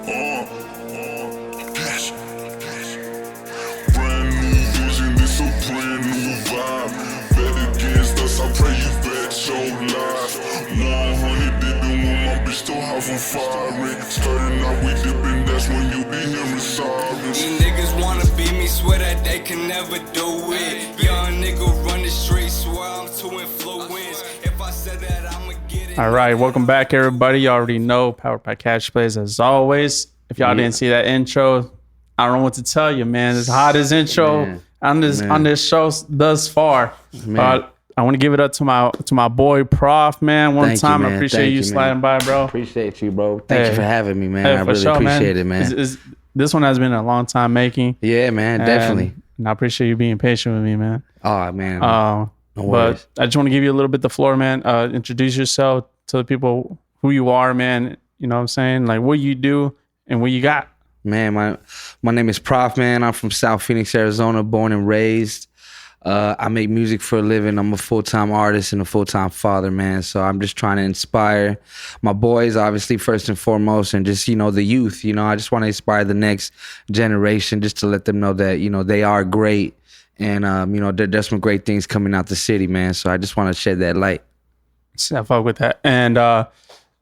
Brand new vision, this a brand new vibe. Bet against us, I pray you bet your life. 100 dipping when my bitch still have on firing. Starting out with dipping, that's when you be hearing sirens. These niggas wanna beat me, swear that they can never do it. Young nigga run the streets, swear I'm too influenced. If I said that, I'ma get it. All right, welcome back, everybody. You already know, powered by CVSHPLVYS as always. If y'all didn't see that intro, I don't know what to tell you, man. It's the hottest intro on this show thus far. I want to give it up to my boy PROPH, man. One time, man. I appreciate you sliding by, bro. Appreciate you, bro. Thank you for having me, man. I really sure, appreciate it, man. This one has been a long time making. Yeah, man, definitely. And I appreciate you being patient with me, man. Oh, man. No worries. But I just want to give you a little bit the floor, man. Introduce yourself to the people who you are, man. You know what I'm saying? Like what you do and what you got. Man, my name is PROPH, man. I'm from South Phoenix, Arizona, born and raised. I make music for a living. I'm a full-time artist and a full-time father, man. So I'm just trying to inspire my boys, obviously, first and foremost, and just, the youth. I just want to inspire the next generation just to let them know that, they are great. And, there's some great things coming out the city, man. So I just want to shed that light. I fuck with that. And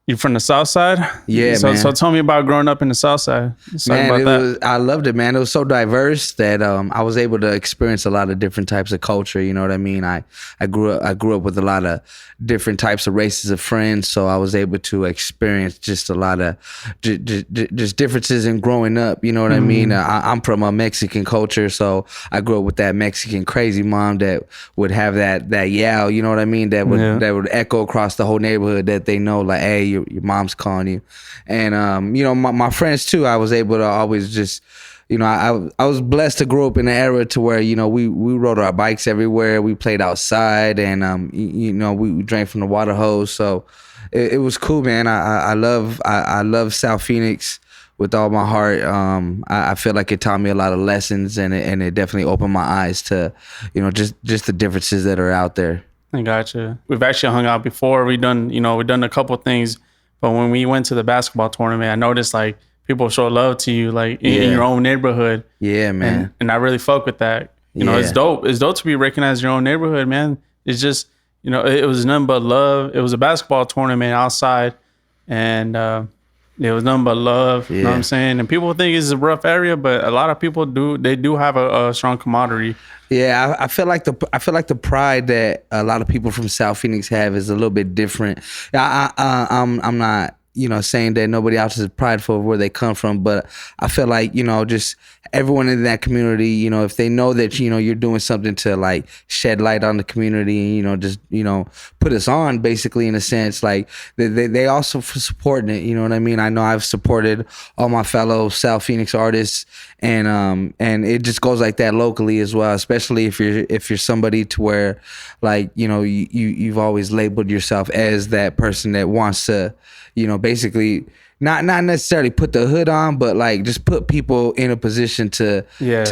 you from the South Side? Yeah, man. So tell me about growing up in the South Side. I loved it, man. It was so diverse that I was able to experience a lot of different types of culture. You know what I mean? I grew up with a lot of different types of races of friends, so I was able to experience just a lot of just differences in growing up. You know what I mean? I'm from a Mexican culture, so I grew up with that Mexican crazy mom that would have that yell. You know what I mean? That would echo across the whole neighborhood. That they know, like, hey, your mom's calling you. And my friends too, I was able to always just, I was blessed to grow up in an era to where, we rode our bikes everywhere, we played outside, and we drank from the water hose. So it was cool, man. I love South Phoenix with all my heart. I feel like it taught me a lot of lessons, and it definitely opened my eyes to, just the differences that are out there. I gotcha. We've actually hung out before. We've done a couple of things, but when we went to the basketball tournament, I noticed like people show love to you, like in your own neighborhood. Yeah, man. And I really fuck with that. It's dope. It's dope to be recognized in your own neighborhood, man. It's just, it was nothing but love. It was a basketball tournament outside, and it was nothing but love. You know what I'm saying? And people think it's a rough area, but a lot of people do have a strong camaraderie. Yeah, I feel like the pride that a lot of people from South Phoenix have is a little bit different. I'm not, saying that nobody else is prideful of where they come from, but I feel like, just everyone in that community, if they know that, you're doing something to like shed light on the community, just, put us on basically in a sense, like they also for supporting it, you know what I mean? I know I've supported all my fellow South Phoenix artists, and it just goes like that locally as well, especially if you're somebody to where like, you've always labeled yourself as that person that wants to, basically not necessarily put the hood on, but like just put people in a position to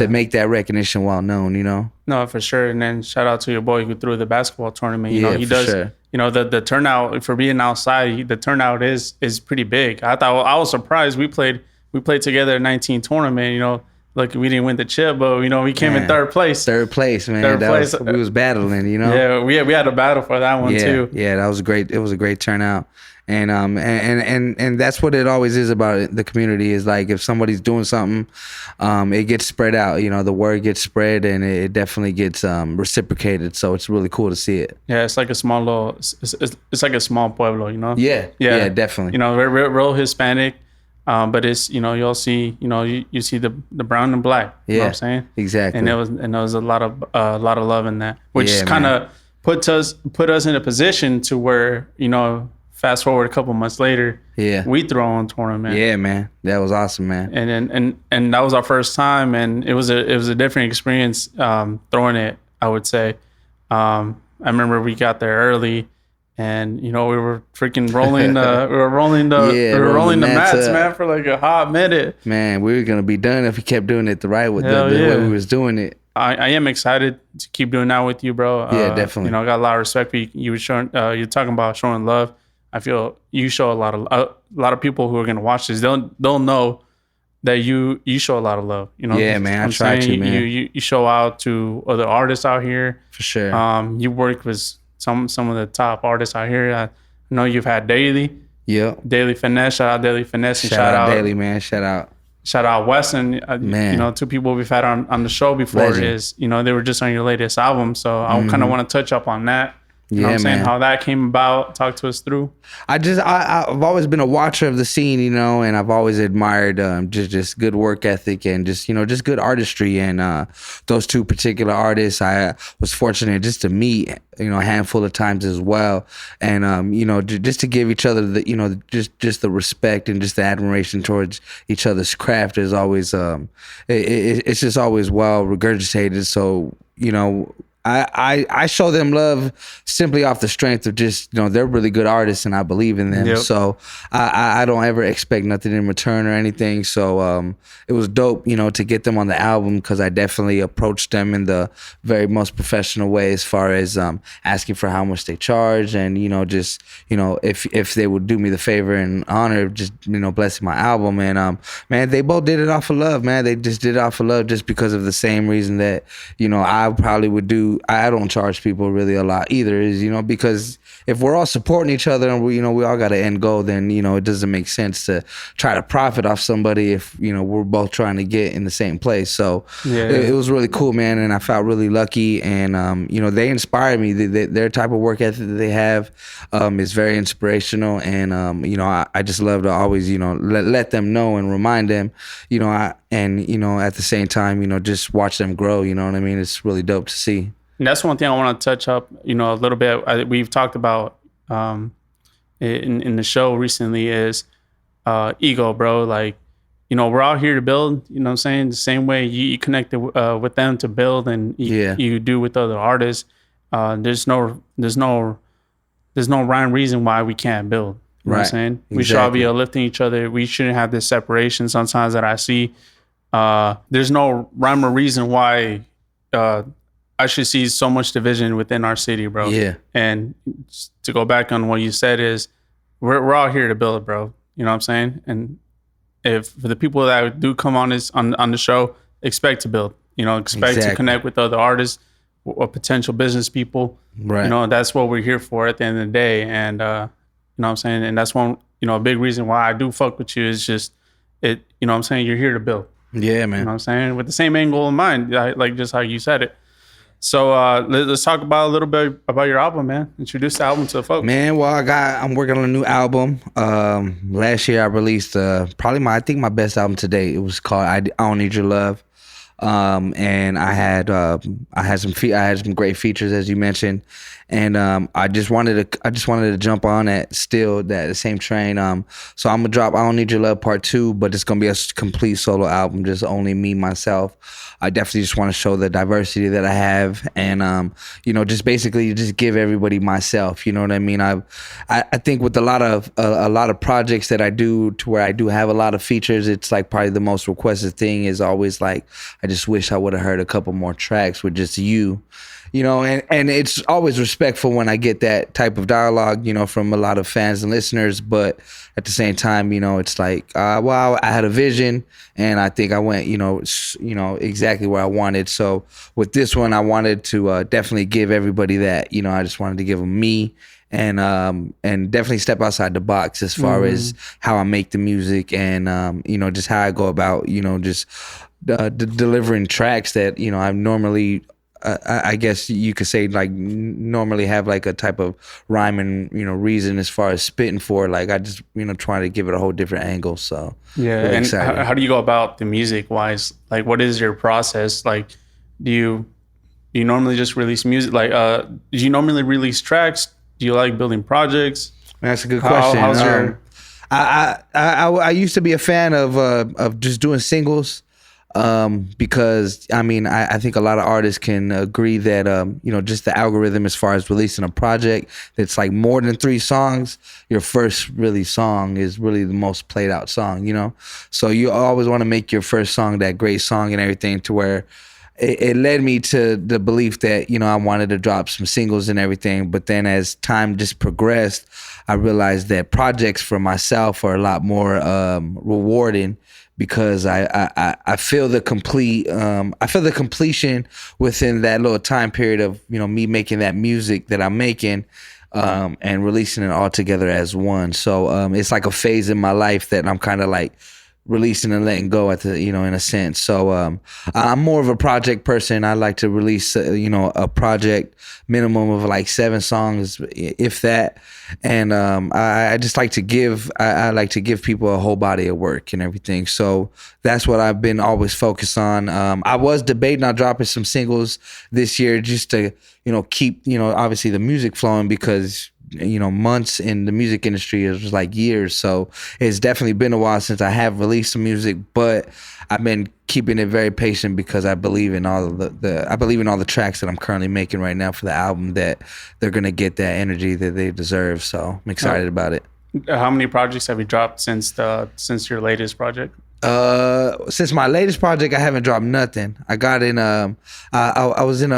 make that recognition well known, No, for sure. And then shout out to your boy who threw the basketball tournament. He does. Sure. The turnout for being outside, the turnout is pretty big. I was surprised. We played together at 19 tournament. Like we didn't win the chip, but we came in third place. Third place, man. We was battling, Yeah, we had a battle for that one too. Yeah, that was great. It was a great turnout. And that's what it always is about the community, is like if somebody's doing something, it gets spread out, the word gets spread, and it definitely gets reciprocated. So it's really cool to see it. Yeah, it's like a small it's like a small pueblo, Yeah, definitely. Real Hispanic, but it's you'll see you see the brown and black. You know what I'm saying? Exactly. And there was a lot of love in that, which kind of put us in a position to where fast forward a couple months later, we threw our own tournament. Yeah, man, that was awesome, man. And that was our first time, and it was a different experience throwing it, I would say. I remember we got there early, and we were freaking rolling the mats, man, for like a hot minute. Man, we were gonna be done if we kept doing it the right way, the way we was doing it. I am excited to keep doing that with you, bro. Yeah, definitely. I got a lot of respect for you. You were showing, you're talking about showing love. I feel you show a lot of people who are gonna watch this. They'll know that you show a lot of love. You know, Yeah, man. I try to, man. You show out to other artists out here. For sure. You work with some of the top artists out here. I know you've had Daily. Yep. Daily Finesse. Shout out Daily Finesse. And shout out Daily, man. Shout out Weston. Man. You know, two people we've had on the show before. Legend. Is, you know, they were just on your latest album. So I kind of want to touch up on that. You know what I'm saying? Man. How that came about. Talk to us through. I've always been a watcher of the scene, you know, and I've always admired just good work ethic and just, you know, just good artistry. And those two particular artists, I was fortunate just to meet, you know, a handful of times as well. And, you know, just to give each other the, you know, just the respect and just the admiration towards each other's craft is always, it's just always well regurgitated. So, you know, I show them love simply off the strength of just, you know, they're really good artists and I believe in them. Yep. So I don't ever expect nothing in return or anything. So it was dope, you know, to get them on the album because I definitely approached them in the very most professional way as far as asking for how much they charge and, you know, just, you know, if they would do me the favor and honor of just, you know, blessing my album. And man, they both did it off of love, man. They just did it off of love just because of the same reason that, you know, I probably would do. I don't charge people really a lot either, is, you know, because if we're all supporting each other and we, you know, we all got an end goal, then, you know, it doesn't make sense to try to profit off somebody if, you know, we're both trying to get in the same place. So it was really cool, man. And I felt really lucky. And, you know, they inspired me. Their type of work ethic that they have is very inspirational. And, you know, I just love to always, you know, let them know and remind them, you know, and, you know, at the same time, you know, just watch them grow. You know what I mean? It's really dope to see. And that's one thing I want to touch up, you know, a little bit. We've talked about in the show recently is ego, bro. Like, you know, we're out here to build, you know what I'm saying? The same way you connected with them to build and you do with other artists. There's no rhyme reason why we can't build. You know what I'm saying? Exactly. We should all be uplifting each other. We shouldn't have this separation sometimes that I see. There's no rhyme or reason why I should see so much division within our city, bro. Yeah. And to go back on what you said is we're all here to build, bro. You know what I'm saying? And if for the people that do come on the show, expect to build. You know, expect to connect with other artists or potential business people. Right. You know, that's what we're here for at the end of the day. And you know what I'm saying? And that's one, you know, a big reason why I do fuck with you is just you know what I'm saying? You're here to build. Yeah, man. You know what I'm saying? With the same angle in mind, like just how you said it. So let's talk about a little bit about your album, man. Introduce the album to the folks. Man, well, I'm working on a new album. Last year I released probably my best album to date. It was called I Don't Need Your Love. And I had some great features, as you mentioned, and I just wanted to jump on that same train. So I'm gonna drop I Don't Need Your Love Part 2, but it's gonna be a complete solo album, just only me, myself. I definitely just want to show the diversity that I have, and you know, just basically just give everybody myself. You know what I mean? I think with a lot of projects that I do, to where I do have a lot of features, it's like probably the most requested thing is always like, I just wish I would have heard a couple more tracks with just you. You know, and it's always respectful when I get that type of dialogue, you know, from a lot of fans and listeners. But at the same time, you know, it's like, well, I had a vision and I think I went, you know, exactly where I wanted. So with this one, I wanted to definitely give everybody that, you know, I just wanted to give them me and definitely step outside the box as far as how I make the music and, you know, just how I go about, you know, just delivering tracks that, you know, I normally I guess you could say like normally have like a type of rhyme and, you know, reason as far as spitting for. Like I just, you know, trying to give it a whole different angle. So yeah. Really, and how do you go about the music wise? Like what is your process? Like do you normally just release music? Like do you normally release tracks? Do you like building projects? That's a good question. How's your I used to be a fan of just doing singles. Because I mean, I think a lot of artists can agree that, you know, just the algorithm as far as releasing a project that's like more than 3 songs, your first really song is really the most played out song, you know? So you always want to make your first song that great song and everything to where it led me to the belief that, you know, I wanted to drop some singles and everything. But then as time just progressed, I realized that projects for myself are a lot more rewarding, because I feel the completion within that little time period of, you know, me making that music that I'm making, and releasing it all together as one. So it's like a phase in my life that I'm kind of like releasing and letting go at the, you know, in a sense. So I'm more of a project person. I like to release you know, a project minimum of like 7 songs, if that. And I just like to give I like to give people a whole body of work and everything. So that's what I've been always focused on. I was debating on dropping some singles this year, just to, you know, keep, you know, obviously the music flowing, because, you know, months in the music industry is like years. So it's definitely been a while since I have released some music, but I've been keeping it very patient, because I believe in all of I believe in all the tracks that I'm currently making right now for the album, that they're going to get that energy that they deserve. So I'm excited about it. How many projects have you dropped since your latest project? Since my latest project, I haven't dropped nothing. I got in I was in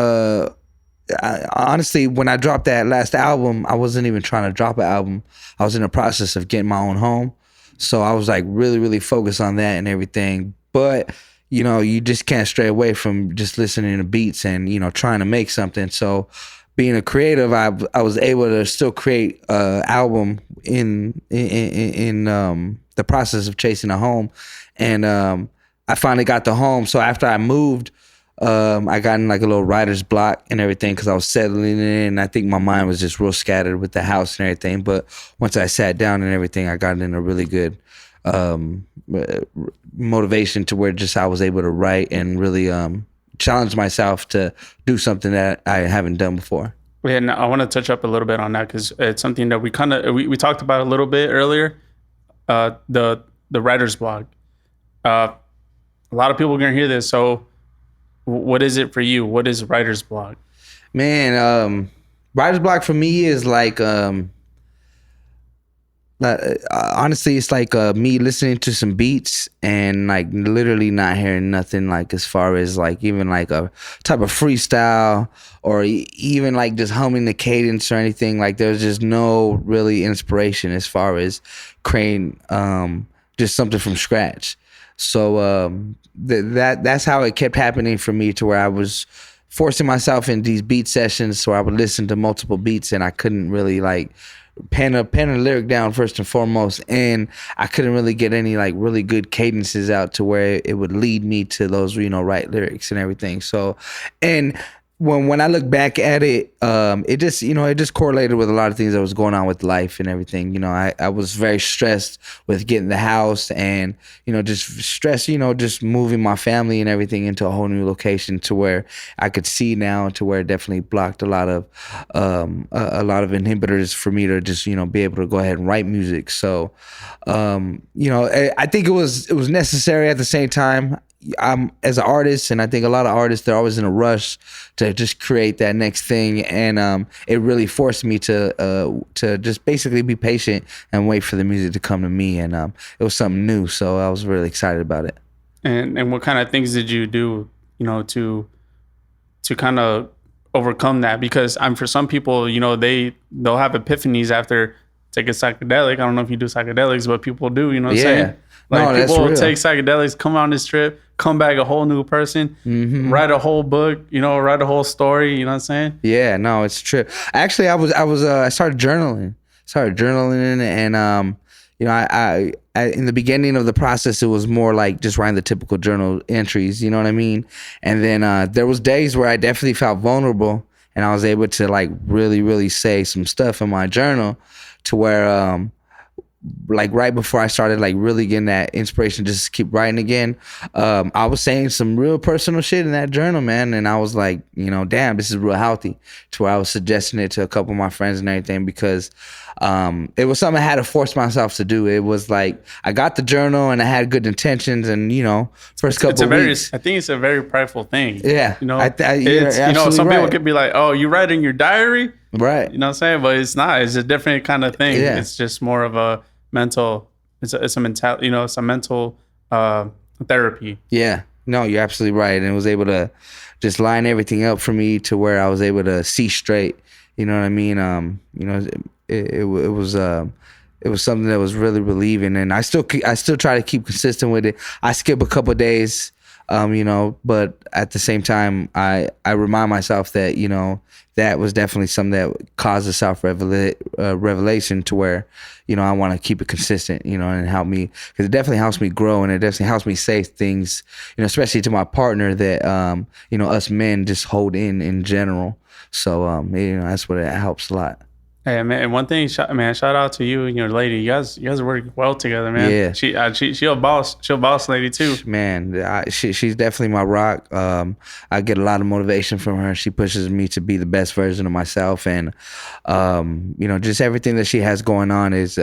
honestly, when I dropped that last album, I wasn't even trying to drop an album. I was in the process of getting my own home. So I was like really, really focused on that and everything. But, you know, you just can't stray away from just listening to beats and, you know, trying to make something. So being a creative, I was able to still create an album in the process of chasing a home. And I finally got the home. So after I moved, I got in like a little writer's block and everything, because I was settling in. I think my mind was just real scattered with the house and everything. But once I sat down and everything, I got in a really good motivation to where just I was able to write and really challenge myself to do something that I haven't done before. Yeah, and I want to touch up a little bit on that, because it's something that we we talked about a little bit earlier. The writer's block. A lot of people are gonna hear this, so. What is it for you? What is writer's block? Man, writer's block for me is like, honestly, it's like me listening to some beats and like literally not hearing nothing, like as far as like even like a type of freestyle, or even like just humming the cadence or anything. Like there's just no really inspiration as far as creating just something from scratch. So that's how it kept happening for me, to where I was forcing myself in these beat sessions, so I would listen to multiple beats and I couldn't really like pen a lyric down first and foremost, and I couldn't really get any like really good cadences out to where it would lead me to those, you know, right lyrics and everything. So, and when I look back at it, it just, you know, it just correlated with a lot of things that was going on with life and everything. You know, I was very stressed with getting the house, and, you know, just stressed, you know, just moving my family and everything into a whole new location, to where I could see now, to where it definitely blocked a lot of inhibitors for me to just, you know, be able to go ahead and write music. So, you know, I think it was necessary at the same time. I'm as an artist, and I think a lot of artists, they're always in a rush to just create that next thing, and it really forced me to just basically be patient and wait for the music to come to me, and it was something new, so I was really excited about it. And what kind of things did you do, you know, to kind of overcome that? Because for some people, you know, they'll have epiphanies after take a psychedelic. I don't know if you do psychedelics, but people do, you know what I'm saying? Like, people will take psychedelics, come on this trip, come back a whole new person, write a whole book, you know, write a whole story, you know what I'm saying? Yeah, no, it's true. Actually, I started journaling. And you know, I in the beginning of the process, it was more like just writing the typical journal entries, you know what I mean? And then there was days where I definitely felt vulnerable, and I was able to like really, really say some stuff in my journal, to where like right before I started like really getting that inspiration just to keep writing again, I was saying some real personal shit in that journal, man, and I was like, you know, damn, this is real healthy, to where I was suggesting it to a couple of my friends and everything, because it was something I had to force myself to do. It was like I got the journal and I had good intentions, and, you know, first couple of weeks. I think it's a very prideful thing. Yeah, you know, you know, some right. people could be like, oh, you write in your diary, right? You know what I'm saying? But it's not. It's a different kind of thing. Yeah. It's just more of a mental. It's a mental. You know, it's a mental therapy. Yeah. No, you're absolutely right. And it was able to just line everything up for me to where I was able to see straight. You know what I mean? It was something that was really relieving, and I still try to keep consistent with it. I skip a couple of days, but at the same time, I remind myself that that was definitely something that caused a revelation to where I want to keep it consistent, and help me, because it definitely helps me grow, and it definitely helps me say things, especially to my partner that us men just hold in general. So that's what it helps a lot. Hey man, and one thing, shout out to you and your lady. You guys work well together, man. Yeah. She a boss. She a boss lady too. Man, she's definitely my rock. I get a lot of motivation from her. She pushes me to be the best version of myself, and just everything that she has going on is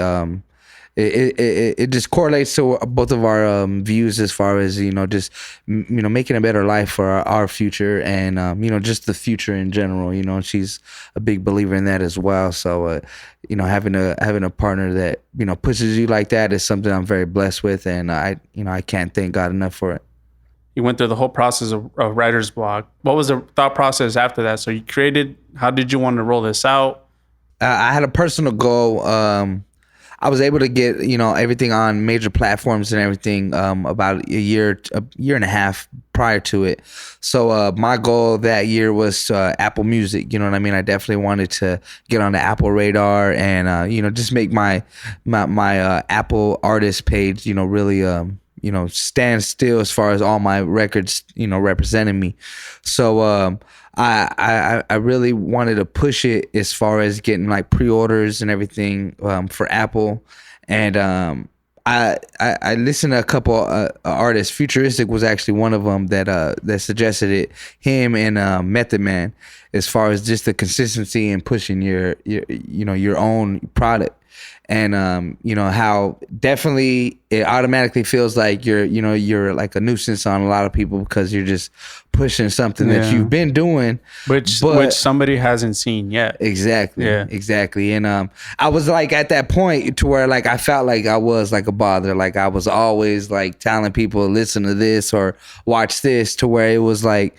it just correlates to both of our views as far as just making a better life for our future, and just the future in general. She's a big believer in that as well. So having a partner that pushes you like that is something I'm very blessed with, and I can't thank God enough for it. You went through the whole process of writer's block. What was the thought process after that? So you created. How did you want to roll this out? I had a personal goal. I was able to get everything on major platforms and everything about a year and a half prior to it. So my goal that year was Apple Music. You know what I mean? I definitely wanted to get on the Apple radar, and just make my Apple artist page really stand still as far as all my records representing me. So I really wanted to push it as far as getting like pre-orders and everything for Apple, and I listened to a couple artists. Futuristic was actually one of them that suggested it. Him and Method Man, as far as just the consistency and pushing your own product. And how definitely it automatically feels like you're like a nuisance on a lot of people, because you're just pushing something that you've been doing, which somebody hasn't seen yet. Exactly. And I was like at that point to where like I felt like I was like a bother, like I was always like telling people listen to this or watch this, to where it was like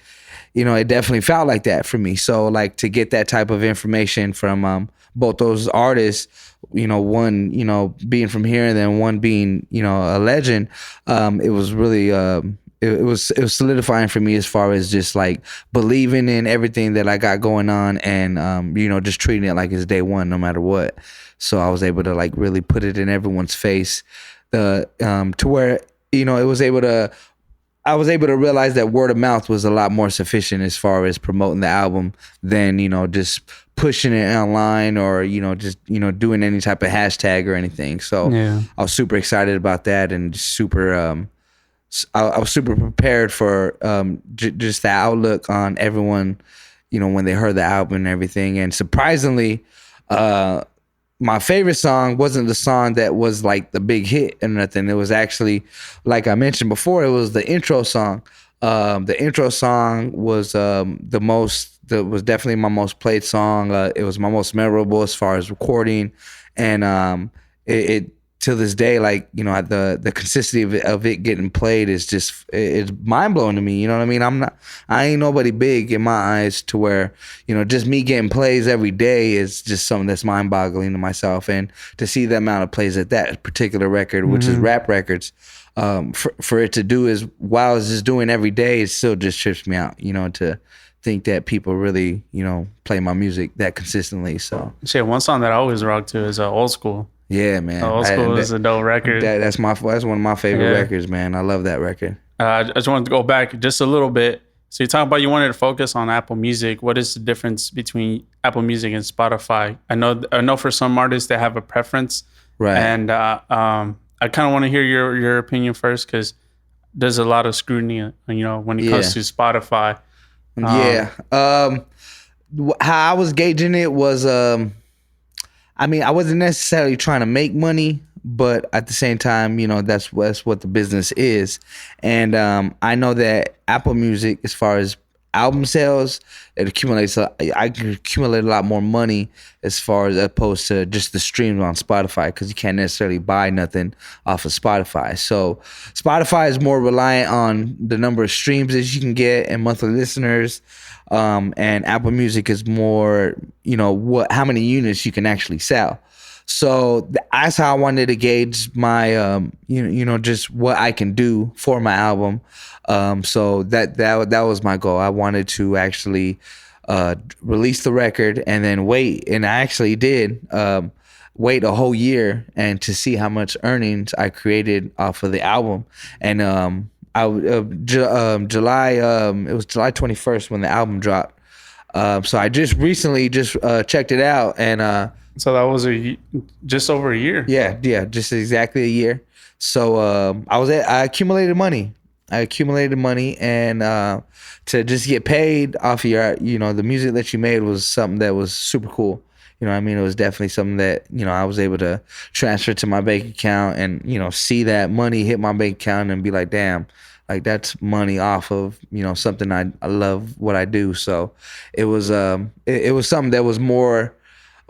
it definitely felt like that for me. So like to get that type of information from both those artists, one being from here and then one being a legend, it was really it was solidifying for me as far as just like believing in everything that I got going on, and just treating it like it's day one no matter what. So I was able to like really put it in everyone's face, to where I was able to realize that word of mouth was a lot more sufficient as far as promoting the album than just pushing it online or just doing any type of hashtag or anything. So I was super excited about that, and super I was super prepared for just the outlook on everyone when they heard the album and everything. And surprisingly, my favorite song wasn't the song that was like the big hit or nothing. It was actually, like I mentioned before, it was the intro song. The intro song was was definitely my most played song. It was my most memorable as far as recording, and it to this day, like the consistency of it getting played is just, it's mind blowing to me. You know what I mean? I ain't nobody big in my eyes, to where just me getting plays every day is just something that's mind boggling to myself. And to see the amount of plays at that particular record, which is Rap Records, for it to do is while it's just doing every day, it still just trips me out. To think that people really play my music that consistently. So shit, one song that I always rock to is Old School. Yeah, man. Old School is a dope record. That's one of my favorite records, man. I love that record. I just wanted to go back just a little bit. So you talk about you wanted to focus on Apple Music. What is the difference between Apple Music and Spotify? I know for some artists they have a preference, right? And I kind of want to hear your opinion first, because there's a lot of scrutiny, when it comes to Spotify. How I was gauging it was, I wasn't necessarily trying to make money, but at the same time, that's what the business is. And I know that Apple Music, as far as album sales, it accumulates. I can accumulate a lot more money as far as opposed to just the streams on Spotify, because you can't necessarily buy nothing off of Spotify. So Spotify is more reliant on the number of streams that you can get and monthly listeners. And Apple Music is more, how many units you can actually sell. So that's how I wanted to gauge my, just what I can do for my album. So that was my goal. I wanted to actually release the record and then wait, and I actually did wait a whole year and to see how much earnings I created off of the album. And July, it was July 21st when the album dropped. So I just recently checked it out, and so that was just over a year. Yeah, just exactly a year. So I accumulated money. And to just get paid off of your, the music that you made was something that was super cool. It was definitely something that, I was able to transfer to my bank account and, see that money hit my bank account and be like, damn, like that's money off of, something I love what I do. So it was something that was more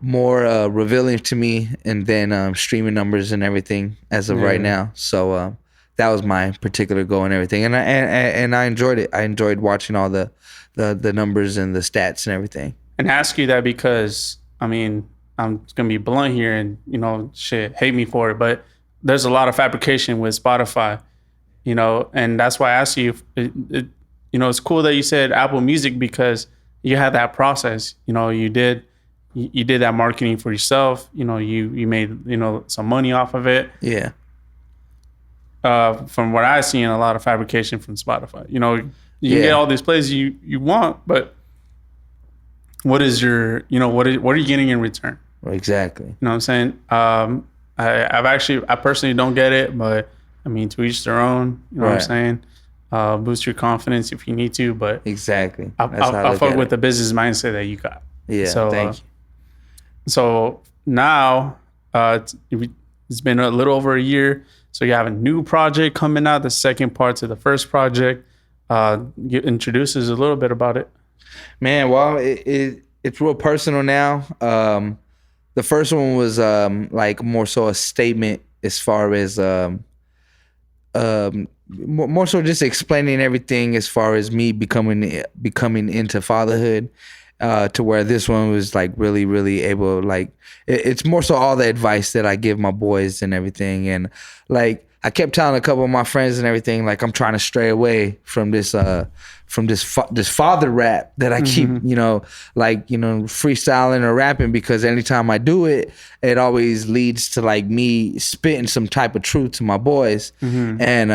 revealing to me, and then streaming numbers and everything as of right now. So that was my particular goal and everything, and I enjoyed it. I enjoyed watching all the numbers and the stats and everything. And I ask you that because I'm gonna be blunt here, and hate me for it, but there's a lot of fabrication with Spotify, and that's why I asked you. It's cool that you said Apple Music, because you had that process. You did that marketing for yourself. You made some money off of it. Yeah. From what I've seen, a lot of fabrication from Spotify. You can get all these plays you want, but what is your what are you getting in return? Exactly. You know what I'm saying? I personally don't get it, but to each their own. You know what I'm saying? Boost your confidence if you need to, but exactly. I fuck with the business mindset that you got. Yeah. So thank you. So now it's been a little over a year. So you have a new project coming out, the second part to the first project. Introduce us a little bit about it. Man, well, it's real personal now. The first one was like more so a statement as far as more so just explaining everything as far as me becoming into fatherhood. To where this one was like really, really able, like it's more so all the advice that I give my boys and everything. And like I kept telling a couple of my friends and everything, like I'm trying to stray away from this father rap that I keep, freestyling or rapping, because anytime I do it, it always leads to like me spitting some type of truth to my boys. And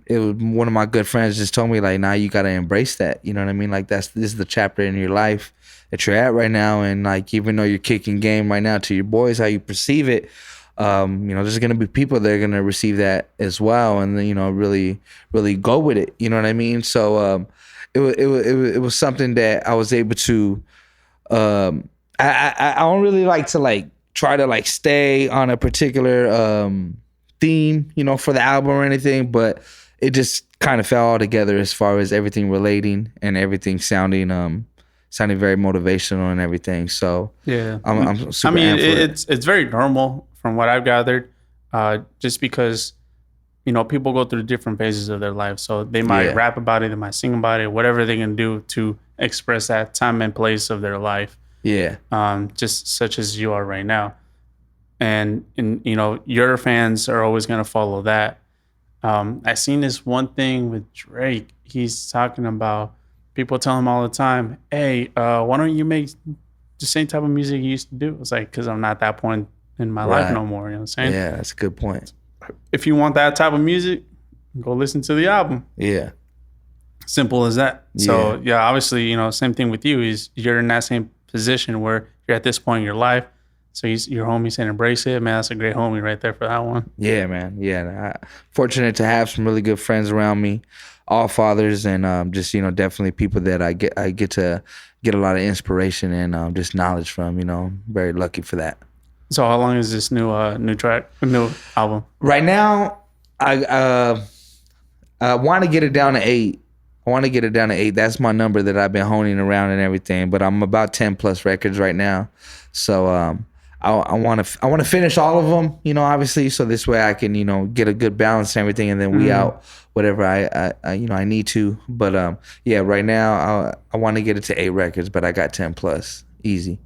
it was one of my good friends just told me like, nah, you got to embrace that. You know what I mean? Like this is the chapter in your life that you're at right now. And like, even though you're kicking game right now to your boys, how you perceive it, there's going to be people that are going to receive that as well. And then, really, really go with it. You know what I mean? So, it was something that I was able to, I don't really like to like try to like stay on a particular, theme, for the album or anything, but it just kind of fell all together as far as everything relating and everything sounding very motivational and everything. So yeah, I'm super amped for it. It's very normal from what I've gathered, just because people go through different phases of their life. So they might rap about it, they might sing about it, whatever they can do to express that time and place of their life. Yeah. Just such as you are right now. And your fans are always going to follow that. I seen this one thing with Drake. He's talking about people tell him all the time, hey, why don't you make the same type of music you used to do? It's like, because I'm not at that point in my life no more. You know what I'm saying? Yeah, that's a good point. If you want that type of music, go listen to the album. Yeah. Simple as that. Yeah. So yeah, obviously, same thing with you is you're in that same position where you're at this point in your life. So your homie said embrace it. Man, that's a great homie right there for that one. Yeah, man. Yeah. Fortunate to have some really good friends around me, all fathers, and just, definitely people that I get to get a lot of inspiration and just knowledge from, very lucky for that. So how long is this new album? Right now, I want to get it down to 8. I want to get it down to 8. That's my number that I've been honing around and everything. But I'm about 10 plus records right now. So I want to finish all of them, you know, obviously, so this way I can, you know, get a good balance and everything, and then we out whatever I you know I need to. But yeah, right now I want to get it to 8 records, but I got 10 plus easy.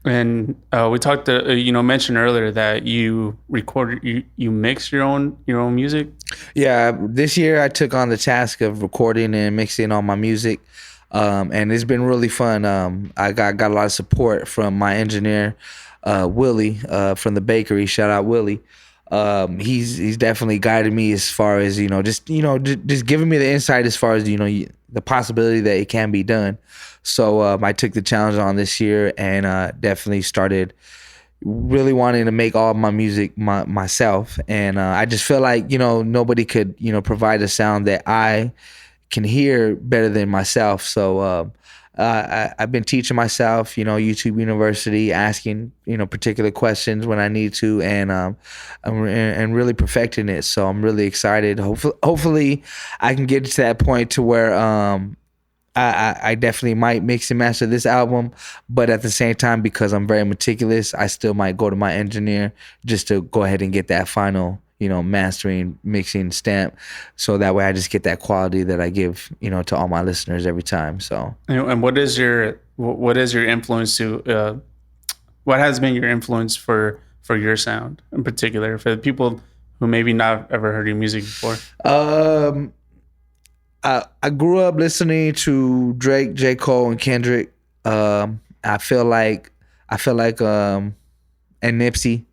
And we talked to, you know, mentioned earlier that you recorded, you mix your own music. Yeah, this year I took on the task of recording and mixing all my music, and it's been really fun. I got a lot of support from my engineer, Willie, from the bakery. Shout out Willie. He's definitely guided me as far as, you know, just giving me the insight as far as, you know, the possibility that it can be done. So I took the challenge on this year and definitely started really wanting to make all of my music myself. And I just feel like, you know, nobody could, you know, provide a sound that I can hear better than myself. So I've been teaching myself, you know, YouTube University, asking, you know, particular questions when I need to, and really perfecting it. So I'm really excited. Hopefully I can get to that point to where I definitely might mix and master this album, but at the same time, because I'm very meticulous, I still might go to my engineer just to go ahead and get that final, you know, mastering, mixing stamp, so that way I just get that quality that I give, you know, to all my listeners every time. So, and what is your influence to what has been your influence for your sound in particular, for the people who maybe not ever heard your music before? I grew up listening to Drake, J. Cole, and Kendrick. I feel like and Nipsey.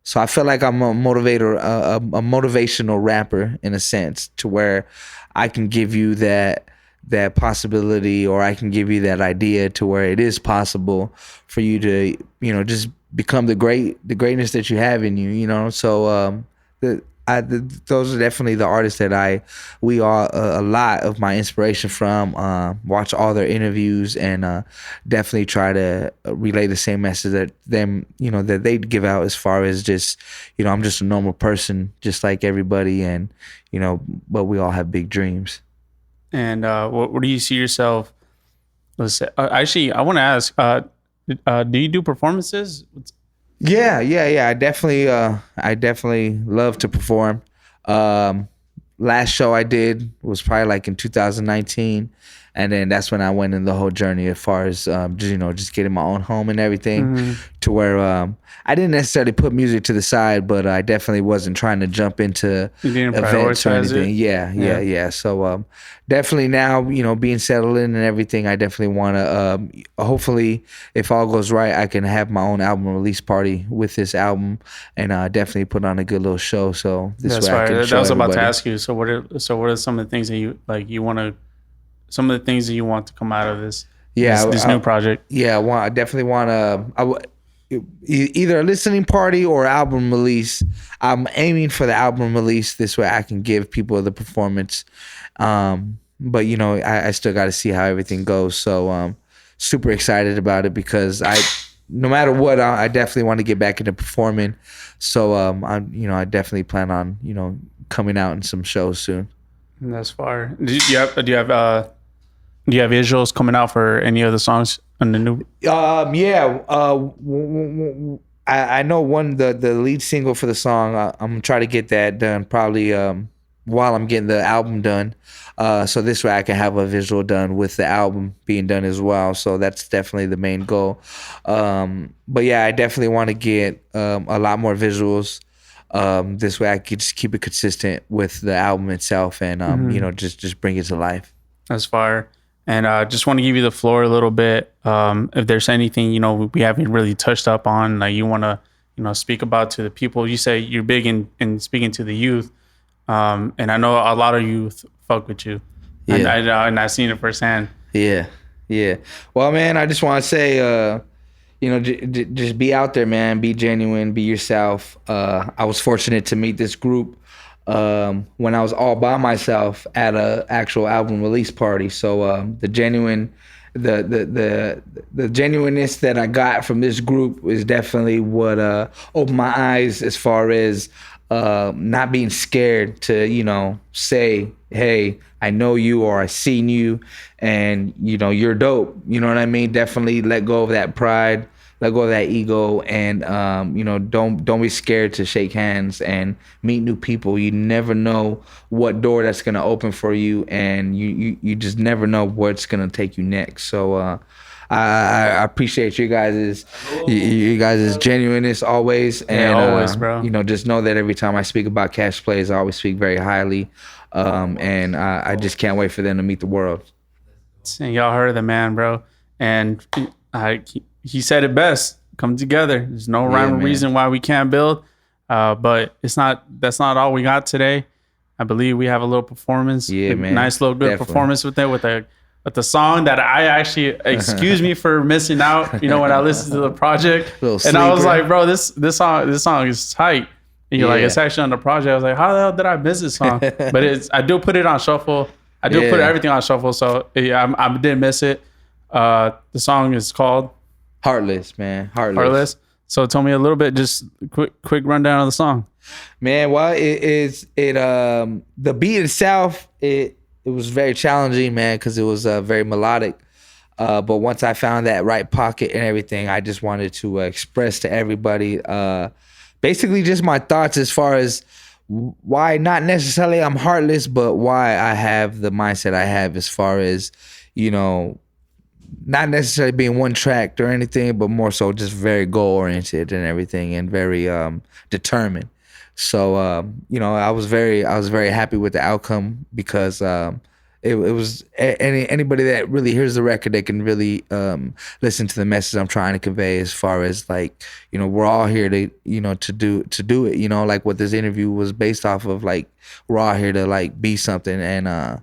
So I feel like I'm a motivator, a motivational rapper in a sense, to where I can give you that possibility, or I can give you that idea to where it is possible for you to, you know, just become the greatness that you have in you, you know. So those are definitely the artists that we are a lot of my inspiration from. Watch all their interviews and definitely try to relay the same message that them, you know, that they give out, as far as just, you know, I'm just a normal person, just like everybody, and, you know, but we all have big dreams. And what do you see yourself? Let's say, actually, I want to ask, do you do performances? Yeah. I definitely love to perform. Last show I did was probably like in 2019, and then that's when I went in the whole journey as far as just getting my own home and everything, to where I didn't necessarily put music to the side, but I definitely wasn't trying to jump into events or anything. Yeah. So definitely now, you know, being settled in and everything, I definitely want to, hopefully, if all goes right, I can have my own album release party with this album, and definitely put on a good little show. So that's right. That was about to ask you. So what are some of the things that you want to, some of the things that you want to come out of this new project? Yeah, I definitely want to. Either a listening party or album release. I'm aiming for the album release. This way I can give people the performance. But, you know, I still got to see how everything goes. So super excited about it, because no matter what, I definitely want to get back into performing. So I definitely plan on, you know, coming out in some shows soon. That's far. Do you have visuals coming out for any of the songs on the new? I know the lead single for the song. I'm gonna try to get that done probably while I'm getting the album done. So this way I can have a visual done with the album being done as well. So that's definitely the main goal. But yeah, I definitely want to get a lot more visuals. This way I could just keep it consistent with the album itself, and you know, just bring it to life. That's fire. And I just want to give you the floor a little bit. If there's anything, you know, we haven't really touched up on, like you want to, you know, speak about to the people. You say you're big in speaking to the youth. And I know a lot of youth fuck with you. Yeah. And I've seen it firsthand. Yeah. Well, man, I just want to say, you know, just be out there, man. Be genuine. Be yourself. I was fortunate to meet this group when I was all by myself at a actual album release party. So the genuineness that I got from this group is definitely what opened my eyes as far as not being scared to, you know, say hey, I know you, or I seen you, and you know you're dope. You know what I mean? Definitely let go of that pride, let go of that ego, and you know, don't be scared to shake hands and meet new people. You never know what door that's gonna open for you, and you just never know what's gonna take you next. So I appreciate you guys' genuineness always, and always, bro. you know, just know that every time I speak about Cash Plays, I always speak very highly, and I just can't wait for them to meet the world. And y'all heard the man, bro, and he said it best. Come together. There's no rhyme or reason why we can't build, but that's not all we got today. I believe we have a little performance. Yeah, man. Nice little good performance with it, with the song that I actually, excuse me for missing out, you know, when I listened to the project. And I was like, bro, this song is tight. And you're like, it's actually on the project. I was like, how the hell did I miss this song? But I do put it on shuffle. I do put everything on shuffle. So yeah, I didn't miss it. The song is called Heartless, man. Heartless. So tell me a little bit, just quick rundown of the song. Man, well, the beat itself, it was very challenging, man, because it was very melodic. But once I found that right pocket and everything, I just wanted to express to everybody basically just my thoughts as far as why not necessarily I'm heartless, but why I have the mindset I have as far as, you know, not necessarily being one tracked or anything, but more so just very goal oriented and everything, and very determined. So you know, I was very happy with the outcome, because it was anybody that really hears the record, they can really listen to the message I'm trying to convey, as far as, like, you know, we're all here to, you know, to do it, you know, like what this interview was based off of. Like, we're all here to, like, be something, and I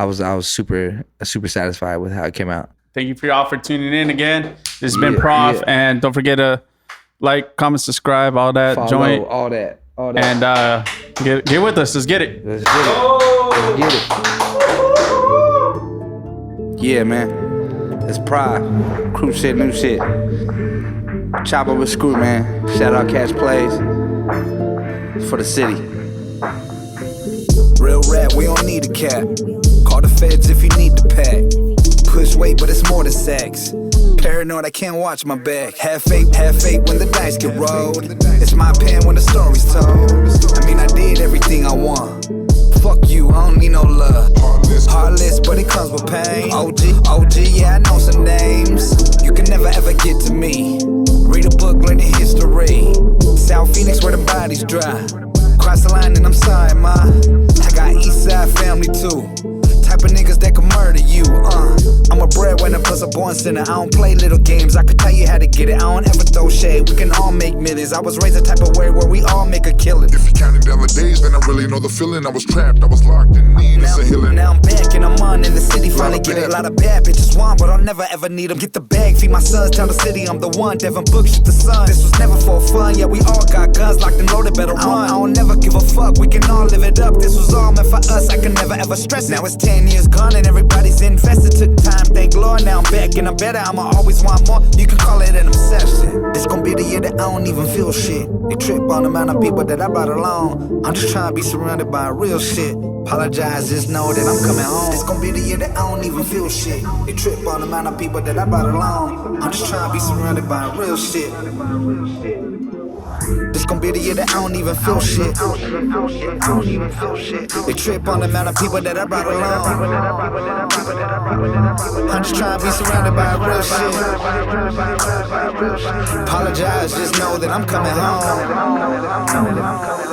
was super satisfied with how it came out. Thank you for y'all for tuning in again. This has been PROPH, and don't forget to like, comment, subscribe, all that. Follow, joint, all that. And get with us. Let's get it. Let's get it. Yeah, man. It's PROPH. Crew shit, new shit. Choppin with Screw, man. Shout out Cash Plays. It's for the city. Real rap, we don't need a cap. Call the feds if you need the pack. Push weight, but it's more than sex. Paranoid, I can't watch my back. Half fake when the dice get rolled. It's my pen when the story's told. I mean, I did everything I want. Fuck you, I don't need no love. Heartless, but it comes with pain. OG, yeah, I know some names. You can never ever get to me. Read a book, learn the history. South Phoenix where the bodies dry. Cross the line and I'm sorry, ma. I got East Side family too. Type of niggas that can murder you, I'm a breadwinner plus a born sinner. I don't play little games, I could tell you how to get it. I don't ever throw shade, we can all make millions. I was raised a type of way where we all make a killing. If you're counting down the days, then I really know the feeling. I was trapped, I was locked in need of a healing. Now I'm back and I'm on in the city, finally get it. A lot of bad bitches want, but I'll never ever need them. Get the bag, feed my sons, tell the city I'm the one. Devin Book, shit the sun. This was never for fun, yeah, we all got guns locked and loaded, better run. I don't never give a fuck, we can all live it up. This was all meant for us, I can never ever stress it. Now it's 10 years gone and everybody's invested. Took time, thank Lord, now I'm back and I'm better. I'ma always want more, you can call it an obsession. This gon' be the year that I don't even feel shit. They trip on the amount of people that I brought along. I'm just trying to be surrounded by real shit. Apologize, just know that I'm coming home. This gon' be the year that I don't even feel shit. They trip on the amount of people that I brought along. I'm just trying to be surrounded by real shit. This gon' be the year that I don't even feel shit. They trip on the amount of people that I brought along. I'm just trying to be surrounded by real shit. Apologize, just know that I'm coming home.